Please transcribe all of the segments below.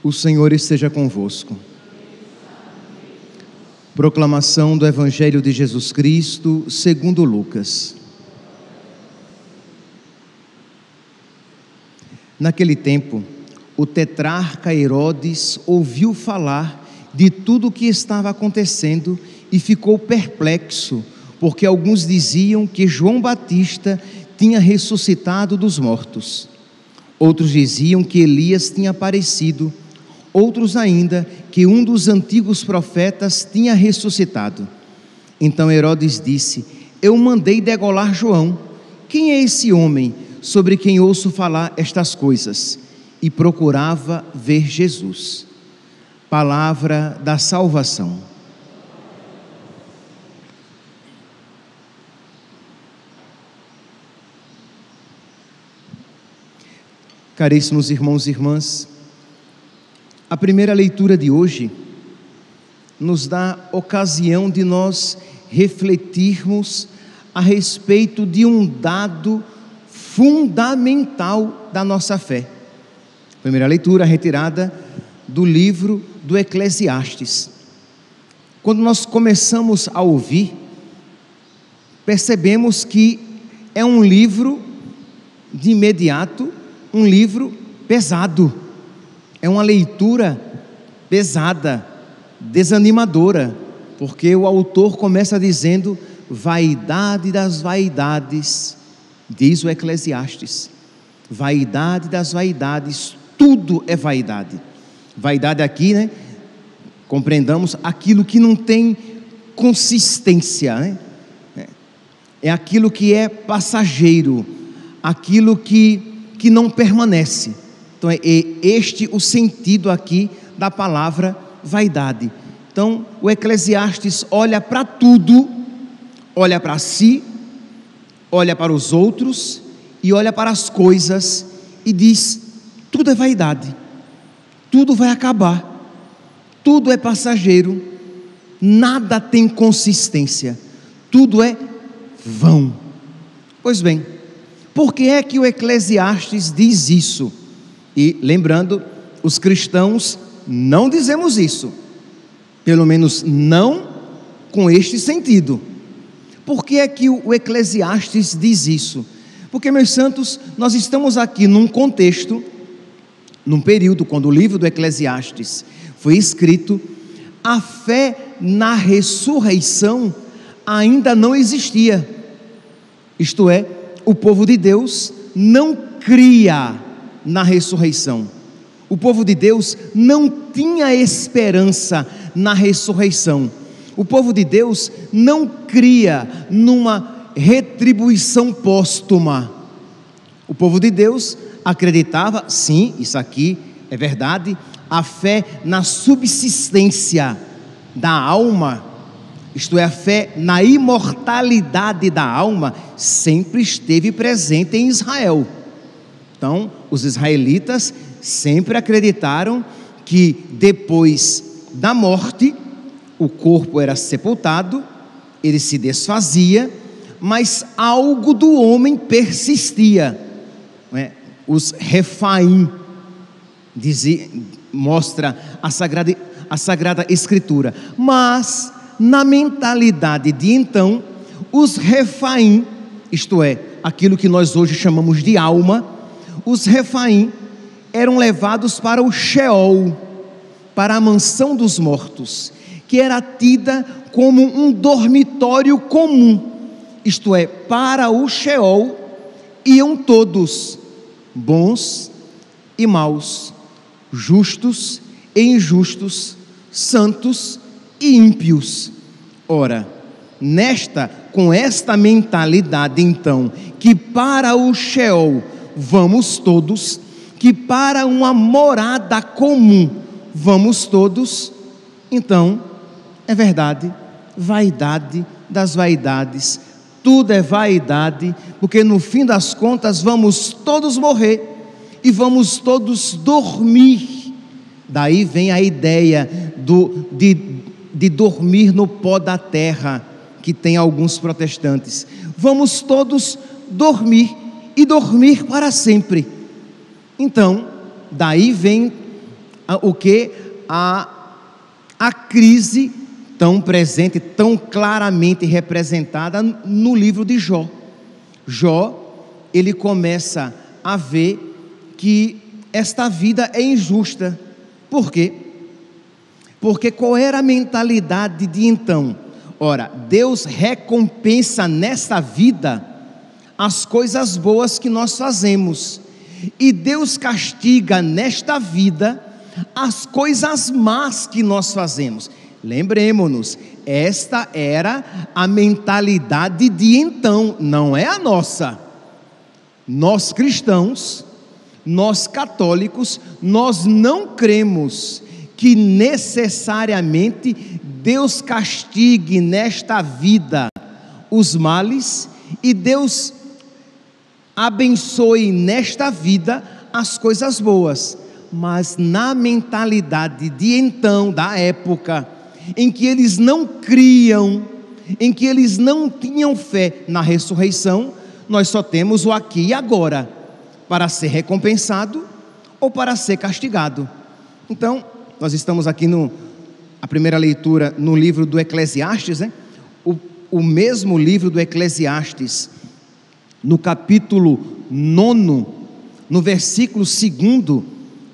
O Senhor esteja convosco. Proclamação do Evangelho de Jesus Cristo, segundo Lucas. Naquele tempo, o tetrarca Herodes ouviu falar de tudo o que estava acontecendo e ficou perplexo, porque alguns diziam que João Batista tinha ressuscitado dos mortos. Outros diziam que Elias tinha aparecido. Outros ainda, que um dos antigos profetas tinha ressuscitado. Então Herodes disse: eu mandei degolar João. Quem é esse homem sobre quem ouço falar estas coisas? E procurava ver Jesus. Palavra da salvação. Caríssimos irmãos e irmãs, a primeira leitura de hoje nos dá ocasião de nós refletirmos a respeito de um dado fundamental da nossa fé. Primeira leitura retirada do livro do Eclesiastes. Quando nós começamos a ouvir, percebemos que é um livro, de imediato, um livro pesado. É uma leitura pesada, desanimadora, porque o autor começa dizendo: vaidade das vaidades, diz o Eclesiastes. Vaidade das vaidades, tudo é vaidade. Vaidade aqui, né? Compreendamos aquilo que não tem consistência, né? É aquilo que é passageiro, aquilo que não permanece. Então é este o sentido aqui da palavra vaidade. Então o Eclesiastes olha para tudo, olha para si, olha para os outros e olha para as coisas e diz: tudo é vaidade, tudo vai acabar, tudo é passageiro, nada tem consistência, tudo é vão. Pois bem, por que é que o Eclesiastes diz isso? E lembrando, os cristãos não dizemos isso, pelo menos não com este sentido. Por que é que o Eclesiastes diz isso? Porque, meus santos, nós estamos aqui num contexto, num período quando o livro do Eclesiastes foi escrito, a fé na ressurreição ainda não existia. Isto é, o povo de Deus não cria na ressurreição. O povo de Deus não tinha esperança na ressurreição. O povo de Deus não cria numa retribuição póstuma. O povo de Deus acreditava, sim, isso aqui é verdade, a fé na subsistência da alma, isto é, a fé na imortalidade da alma, sempre esteve presente em Israel. Então, os israelitas sempre acreditaram que depois da morte, o corpo era sepultado, ele se desfazia, mas algo do homem persistia, não é? Os Refaim, mostra a Sagrada Escritura. Mas, na mentalidade de então, os Refaim, isto é, aquilo que nós hoje chamamos de alma, os Refaim eram levados para o Sheol, para a mansão dos mortos, que era tida como um dormitório comum. Isto é, para o Sheol iam todos, bons e maus, justos e injustos, santos e ímpios. Ora, com esta mentalidade então, que para o Sheol vamos todos, que para uma morada comum vamos todos, então, é verdade, vaidade das vaidades, tudo é vaidade, porque no fim das contas vamos todos morrer e vamos todos dormir. Daí vem a ideia de dormir no pó da terra, que tem alguns protestantes. Vamos todos dormir e dormir para sempre. Então, daí vem a crise tão presente, tão claramente representada no livro de Jó. Jó, ele começa a ver que esta vida é injusta. Por quê? Porque qual era a mentalidade de então? Ora, Deus recompensa nesta vida as coisas boas que nós fazemos, e Deus castiga nesta vida as coisas más que nós fazemos. Lembremos-nos, esta era a mentalidade de então, não é a nossa. Nós cristãos, nós católicos, nós não cremos que necessariamente Deus castigue nesta vida os males e Deus abençoe nesta vida as coisas boas. Mas na mentalidade de então, da época, em que eles não criam, em que eles não tinham fé na ressurreição, nós só temos o aqui e agora, para ser recompensado ou para ser castigado. Então, nós estamos aqui a primeira leitura no livro do Eclesiastes, né? O mesmo livro do Eclesiastes, no capítulo 9, no versículo 2,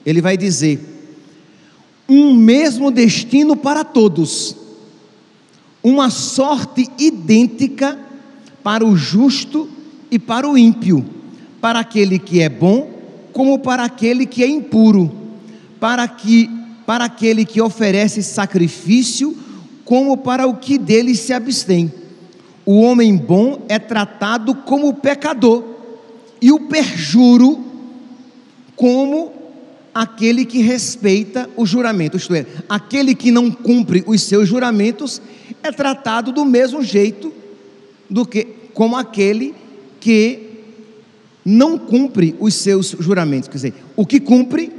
ele vai dizer: um mesmo destino para todos, uma sorte idêntica para o justo e para o ímpio, para aquele que é bom como para aquele que é impuro, para aquele que oferece sacrifício como para o que dele se abstém. O homem bom é tratado como pecador, e o perjuro como aquele que respeita o juramento. Isto é, aquele que não cumpre os seus juramentos é tratado do mesmo jeito como aquele que não cumpre os seus juramentos. Quer dizer, o que cumpre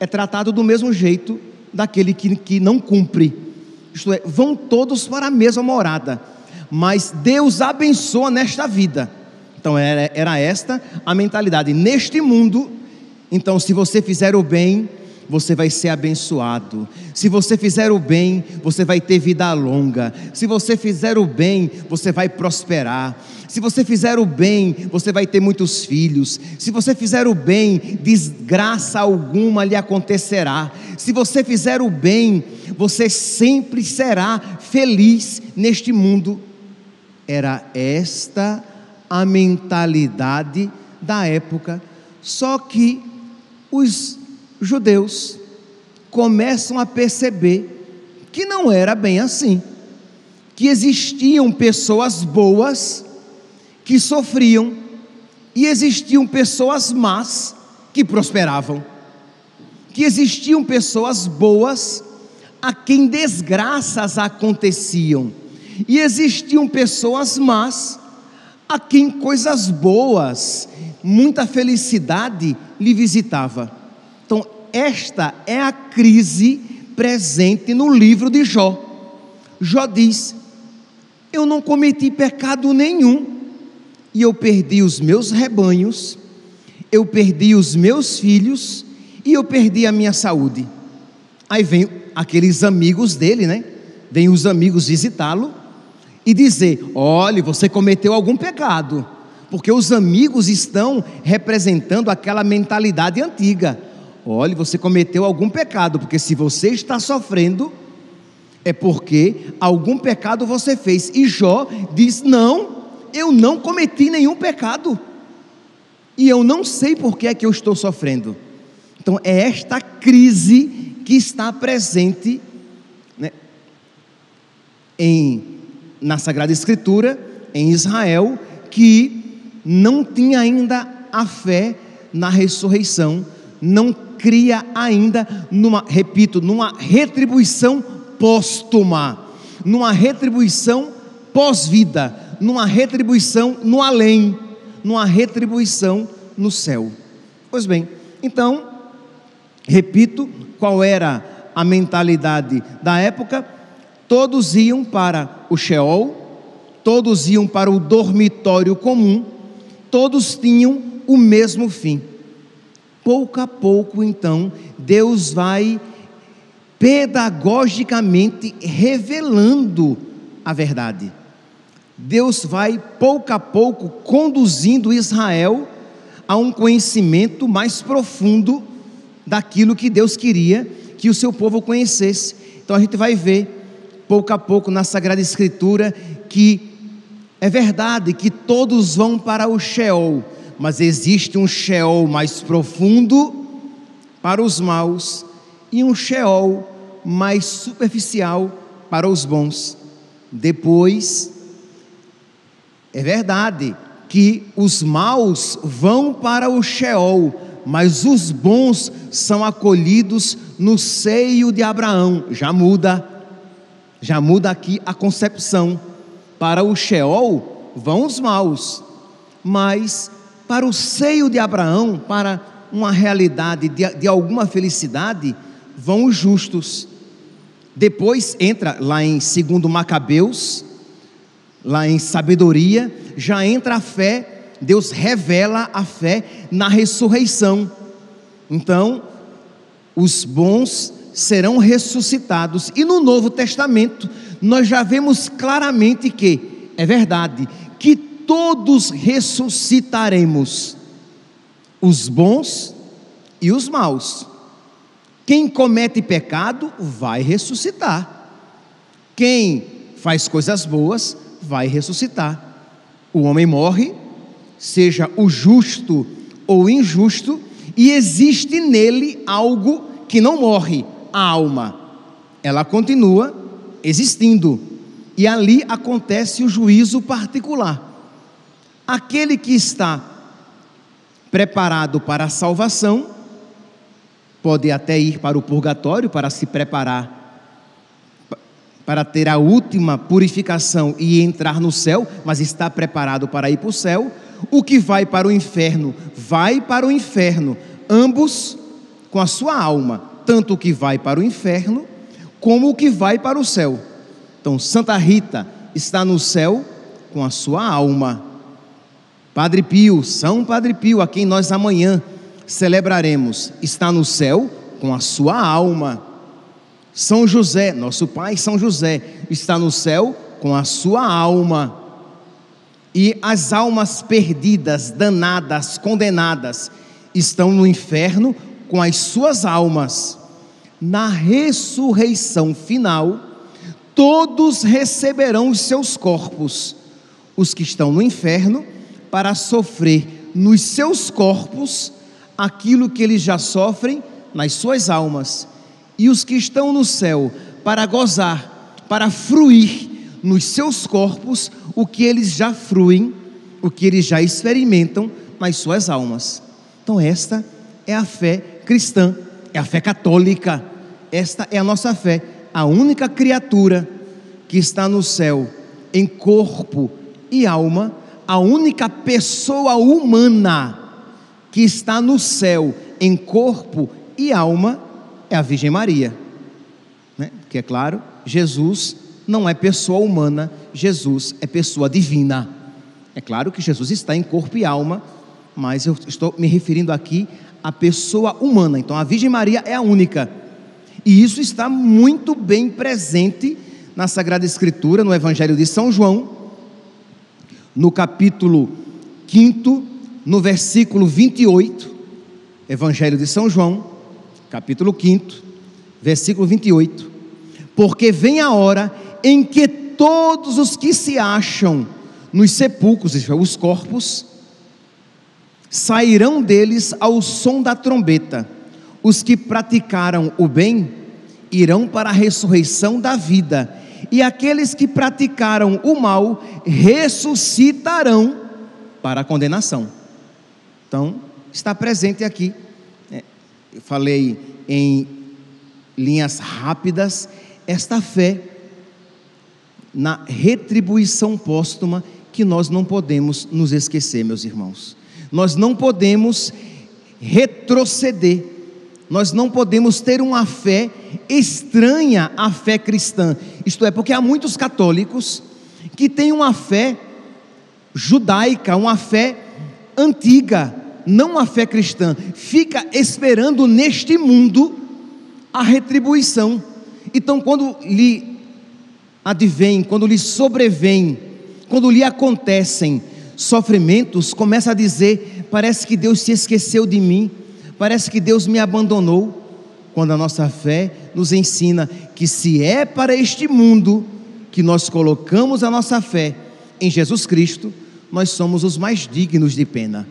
é tratado do mesmo jeito daquele que não cumpre. Isto é, vão todos para a mesma morada, mas Deus abençoa nesta vida. Então era esta a mentalidade. Neste mundo, então, se você fizer o bem, você vai ser abençoado. Se você fizer o bem, você vai ter vida longa. Se você fizer o bem, você vai prosperar. Se você fizer o bem, você vai ter muitos filhos. Se você fizer o bem, desgraça alguma lhe acontecerá. Se você fizer o bem, você sempre será feliz neste mundo. Era esta a mentalidade da época. Só que os judeus começam a perceber que não era bem assim, que existiam pessoas boas que sofriam e existiam pessoas más que prosperavam, que existiam pessoas boas a quem desgraças aconteciam e existiam pessoas más a quem coisas boas, muita felicidade lhe visitava. Então, esta é a crise presente no livro de Jó. Jó diz: eu não cometi pecado nenhum, e eu perdi os meus rebanhos, eu perdi os meus filhos, e eu perdi a minha saúde. Aí vem aqueles amigos dele, né? Vem os amigos visitá-lo e dizer: olhe, você cometeu algum pecado, porque os amigos estão representando aquela mentalidade antiga. Olhe, você cometeu algum pecado, porque se você está sofrendo, é porque algum pecado você fez. E Jó diz: não, eu não cometi nenhum pecado, e eu não sei por que é que eu estou sofrendo. Então é esta crise que está presente, né, na Sagrada Escritura, em Israel, que não tinha ainda a fé na ressurreição, não cria ainda numa retribuição póstuma, numa retribuição pós-vida, numa retribuição no além, numa retribuição no céu. Pois bem, então, repito, qual era a mentalidade da época? Todos iam para o Sheol, todos iam para o dormitório comum, todos tinham o mesmo fim. Pouco a pouco, então, Deus vai pedagogicamente revelando a verdade. Deus vai pouco a pouco conduzindo Israel a um conhecimento mais profundo daquilo que Deus queria que o seu povo conhecesse. Então a gente vai ver pouco a pouco na Sagrada Escritura que é verdade que todos vão para o Sheol, mas existe um Sheol mais profundo para os maus e um Sheol mais superficial para os bons. Depois, é verdade que os maus vão para o Sheol, mas os bons são acolhidos no seio de Abraão. Já muda aqui a concepção. Para o Sheol vão os maus, mas para o seio de Abraão, para uma realidade de alguma felicidade, vão os justos. Depois entra lá em 2 Macabeus, lá em sabedoria, já entra a fé. Deus revela a fé na ressurreição. Então, os bons serão ressuscitados. E no Novo Testamento, nós já vemos claramente que é verdade, que todos ressuscitaremos, os bons e os maus. Quem comete pecado vai ressuscitar. Quem faz coisas boas vai ressuscitar. O homem morre, seja o justo ou o injusto, e existe nele algo que não morre, a alma. Ela continua existindo, e ali acontece o juízo particular. Aquele que está preparado para a salvação pode até ir para o purgatório para se preparar, para ter a última purificação e entrar no céu, mas está preparado para ir para o céu. O que vai para o inferno, vai para o inferno, ambos com a sua alma, tanto o que vai para o inferno, como o que vai para o céu. Então Santa Rita está no céu com a sua alma. Padre Pio, São Padre Pio, a quem nós amanhã celebraremos, está no céu com a sua alma. São José, nosso pai São José, está no céu com a sua alma. E as almas perdidas, danadas, condenadas, estão no inferno com as suas almas. Na ressurreição final, todos receberão os seus corpos, os que estão no inferno, para sofrer nos seus corpos aquilo que eles já sofrem nas suas almas, e os que estão no céu, para gozar, para fruir nos seus corpos o que eles já fruem, o que eles já experimentam nas suas almas. Então esta é a fé cristã, é a fé católica. Esta é a nossa fé. A única criatura que está no céu em corpo e alma, a única pessoa humana que está no céu em corpo e alma é a Virgem Maria, né? Porque é claro, Jesus não é pessoa humana, Jesus é pessoa divina. É claro que Jesus está em corpo e alma, mas eu estou me referindo aqui à pessoa humana. Então a Virgem Maria é a única, e isso está muito bem presente na Sagrada Escritura, no Evangelho de São João, no capítulo 5, no versículo 28, Evangelho de São João, capítulo 5, versículo 28, porque vem a hora em que todos os que se acham nos sepulcros, os corpos, sairão deles ao som da trombeta. Os que praticaram o bem irão para a ressurreição da vida, e aqueles que praticaram o mal ressuscitarão para a condenação. Então, está presente aqui. Eu falei em linhas rápidas, esta fé na retribuição póstuma, que nós não podemos nos esquecer, meus irmãos. Nós não podemos retroceder, nós não podemos ter uma fé estranha à fé cristã. Isto é, porque há muitos católicos que têm uma fé judaica, uma fé antiga, não a fé cristã. Fica esperando neste mundo a retribuição. Então, quando lhe advém, quando lhe sobrevém, quando lhe acontecem sofrimentos, começa a dizer: parece que Deus se esqueceu de mim, parece que Deus me abandonou. Quando a nossa fé nos ensina que se é para este mundo que nós colocamos a nossa fé em Jesus Cristo, nós somos os mais dignos de pena.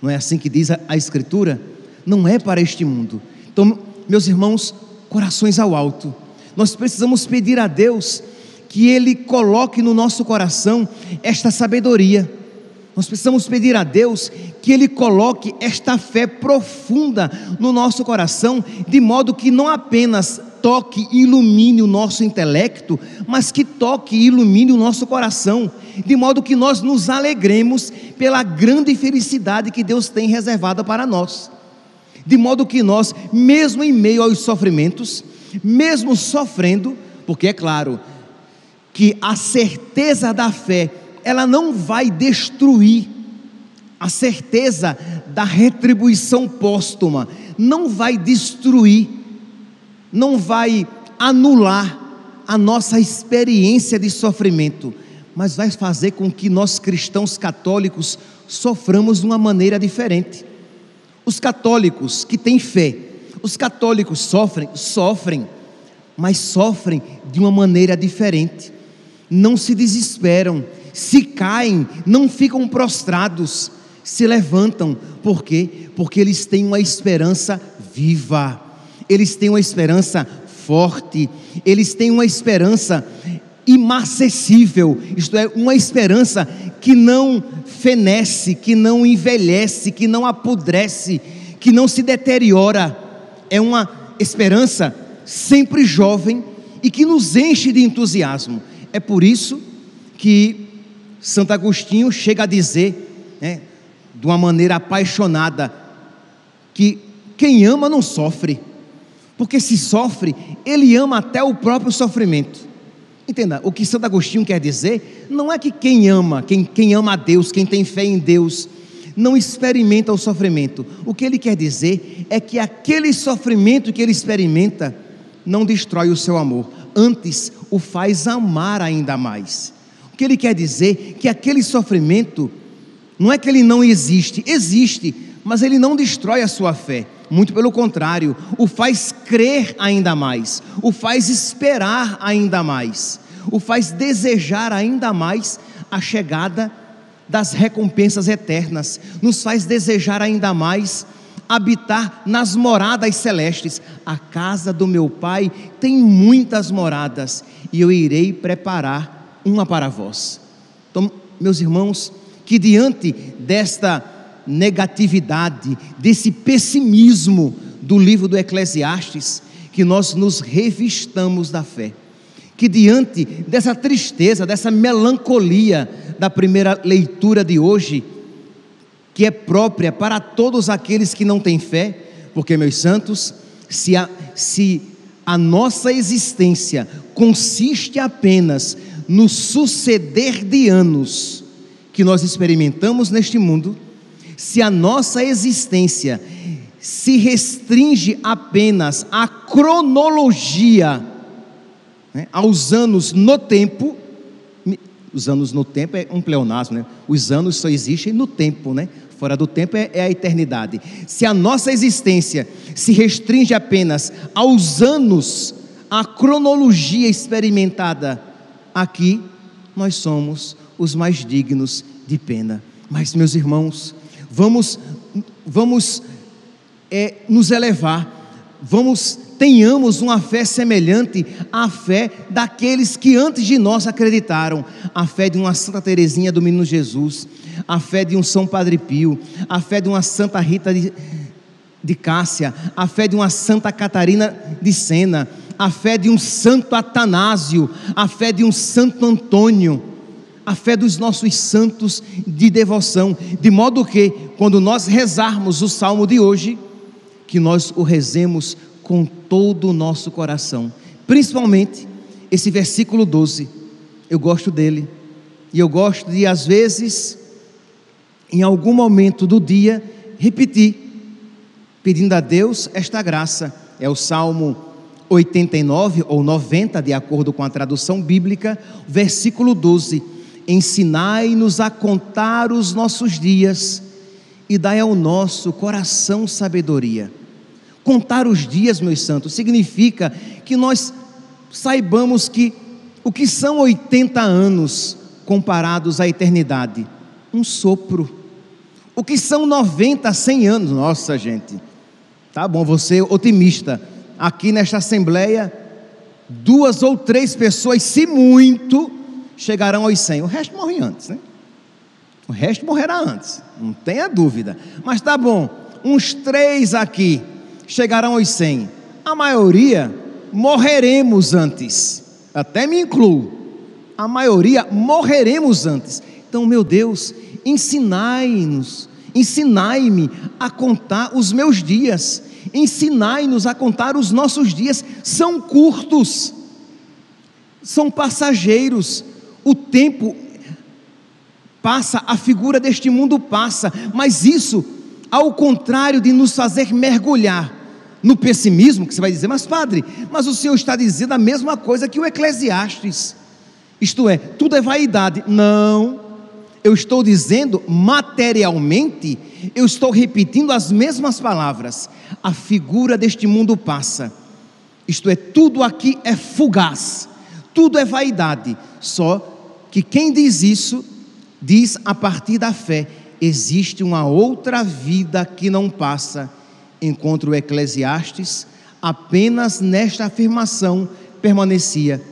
Não é assim que diz a Escritura? Não é para este mundo. Então, meus irmãos, corações ao alto, nós precisamos pedir a Deus que Ele coloque no nosso coração esta sabedoria. Nós precisamos pedir a Deus que Ele coloque esta fé profunda no nosso coração, de modo que não apenas toque e ilumine o nosso intelecto, mas que toque e ilumine o nosso coração, de modo que nós nos alegremos pela grande felicidade que Deus tem reservada para nós. De modo que nós, mesmo em meio aos sofrimentos, mesmo sofrendo, porque é claro que a certeza da fé, ela não vai destruir, a certeza da retribuição póstuma não vai destruir, não vai anular a nossa experiência de sofrimento, mas vai fazer com que nós cristãos católicos soframos de uma maneira diferente. Os católicos que têm fé, os católicos sofrem, mas sofrem de uma maneira diferente. Não se desesperam, se caem, não ficam prostrados, se levantam. Por quê? Porque eles têm uma esperança viva, eles têm uma esperança forte, eles têm uma esperança imacessível, isto é, uma esperança que não fenece, que não envelhece, que não apodrece, que não se deteriora. É uma esperança sempre jovem e que nos enche de entusiasmo. É por isso que Santo Agostinho chega a dizer, de uma maneira apaixonada, que quem ama não sofre, porque se sofre, ele ama até o próprio sofrimento. Entenda, o que Santo Agostinho quer dizer, não é que quem ama a Deus, quem tem fé em Deus, não experimenta o sofrimento. O que ele quer dizer é que aquele sofrimento que ele experimenta não destrói o seu amor, antes o faz amar ainda mais. O que ele quer dizer que aquele sofrimento, não é que ele não existe, mas ele não destrói a sua fé, muito pelo contrário, o faz crer ainda mais, o faz esperar ainda mais, o faz desejar ainda mais a chegada das recompensas eternas, nos faz desejar ainda mais habitar nas moradas celestes. A casa do meu Pai tem muitas moradas, e eu irei preparar uma para vós. Então, meus irmãos, que diante desta negatividade, desse pessimismo do livro do Eclesiastes, que nós nos revistamos da fé, que diante dessa tristeza, dessa melancolia da primeira leitura de hoje, que é própria para todos aqueles que não têm fé, porque, meus santos, se a nossa existência consiste apenas no suceder de anos que nós experimentamos neste mundo, se a nossa existência se restringe apenas à cronologia, aos anos no tempo, os anos no tempo é um pleonasmo, os anos só existem no tempo, fora do tempo é a eternidade. Se a nossa existência se restringe apenas aos anos, à cronologia experimentada aqui, nós somos os mais dignos de pena. Mas, meus irmãos, vamos nos elevar, tenhamos uma fé semelhante à fé daqueles que antes de nós acreditaram, a fé de uma Santa Teresinha do Menino Jesus, a fé de um São Padre Pio, a fé de uma Santa Rita de Cássia, a fé de uma Santa Catarina de Sena, a fé de um Santo Atanásio, a fé de um Santo Antônio, a fé dos nossos santos de devoção, de modo que, quando nós rezarmos o salmo de hoje, que nós o rezemos com todo o nosso coração, principalmente esse versículo 12, eu gosto dele, e eu gosto de, às vezes, em algum momento do dia, repetir, pedindo a Deus esta graça. É o Salmo 89 ou 90, de acordo com a tradução bíblica, versículo 12: ensinai-nos a contar os nossos dias e dai ao nosso coração sabedoria. Contar os dias, meus santos, significa que nós saibamos que o que são 80 anos comparados à eternidade? Um sopro. O que são 90, 100 anos? Nossa, gente, tá bom, vou ser otimista. Aqui nesta assembleia, 2 ou 3 pessoas, se muito, chegarão aos 100. O resto morre antes, né? O resto morrerá antes, não tenha dúvida. Mas tá bom, uns 3 aqui chegarão aos 100. A maioria morreremos antes. Até me incluo. A maioria morreremos antes. Então, meu Deus, ensinai-me a contar os meus dias. Ensinai-nos a contar os nossos dias. São curtos, são passageiros. O tempo passa, a figura deste mundo passa, mas isso, ao contrário de nos fazer mergulhar no pessimismo, que você vai dizer, mas padre, mas o senhor está dizendo a mesma coisa que o Eclesiastes, isto é, tudo é vaidade. Não, eu estou dizendo materialmente, eu estou repetindo as mesmas palavras. A figura deste mundo passa, isto é, tudo aqui é fugaz, tudo é vaidade. Só que quem diz isso, diz a partir da fé. Existe uma outra vida que não passa, enquanto o Eclesiastes apenas nesta afirmação permanecia: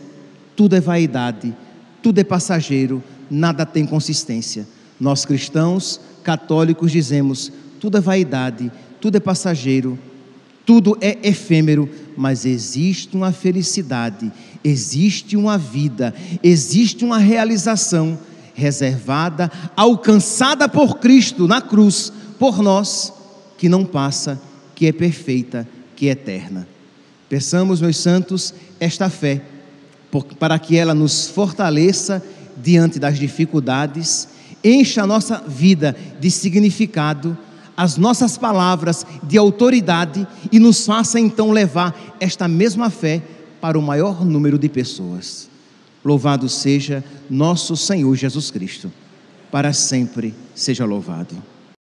tudo é vaidade, tudo é passageiro, nada tem consistência. Nós cristãos católicos dizemos: tudo é vaidade, tudo é passageiro, tudo é efêmero, mas existe uma felicidade, existe uma vida, existe uma realização reservada, alcançada por Cristo na cruz, por nós, que não passa, que é perfeita, que é eterna. Peçamos, meus santos, esta fé, para que ela nos fortaleça diante das dificuldades, encha a nossa vida de significado, as nossas palavras de autoridade, e nos faça então levar esta mesma fé para o maior número de pessoas. Louvado seja nosso Senhor Jesus Cristo, para sempre seja louvado.